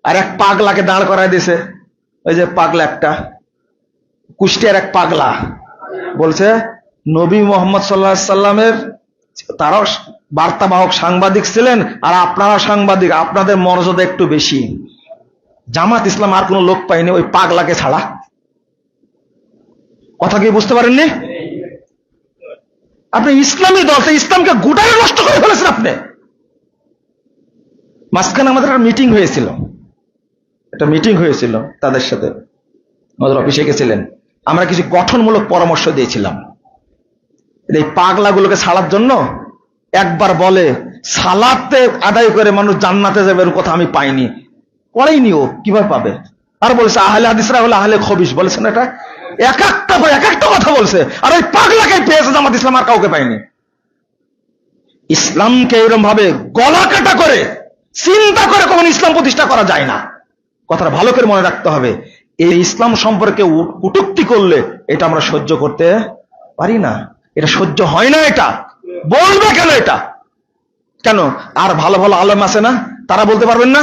আর এক পাগলাকে দাঁড় করায় দিয়েছে। ওই যে পাগলা, একটা কুষ্টিয়ার এক পাগলা বলছে নবী মোহাম্মদ সাল্লাল্লাহু আলাইহি সাল্লামের তারাও বার্তাবাহক সাংবাদিক ছিলেন, আর আপনারা সাংবাদিক, আপনাদের মর্যাদা একটু বেশি। জামাত ইসলাম আর কোন লোক পাইনি ওই পাগলাকে ছাড়া। কথা কি বুঝতে পারেননি? আপনি ইসলামী দল, ইসলামকে গোটাই নষ্ট করে ফেলেছেন আপনি। মাঝখানে আমাদের একটা মিটিং হয়েছিল তাদের সাথে, আমাদের অফিসে গেছিলেন, আমরা কিছু গঠনমূলক পরামর্শ দিয়েছিলাম। এই পাগলাগুলোকে ছাড়ার জন্য একবার বলে সালাতে আদায় করে মানুষ জান্নাতে যাবে, এর কথা আমি পাইনি। পড়েইনি, ও কিভাবে পাবে? আর বলেছে আহলে হাদিসরা হলো আহলে খবিস, বলেছেন এটা এক একটা কথা বলছে। আর ওই পাগলাকে পেয়েছে জামাত ইসলাম, আর কাউকে পায়নি। ইসলামকে এরকম ভাবে গলা কাটা করে চিন্তা করে কখন ইসলাম প্রতিষ্ঠা করা যায় না। কথাটা ভালো করে মনে রাখতে হবে। এই ইসলাম সম্পর্কে কটূক্তি করলে এটা আমরা সহ্য করতে পারি না, এটা সহ্য হয় না। এটা বলবে কেন? এটা কেন? আর ভালো ভালো আলেম আছে না, তারা বলতে পারবেন না?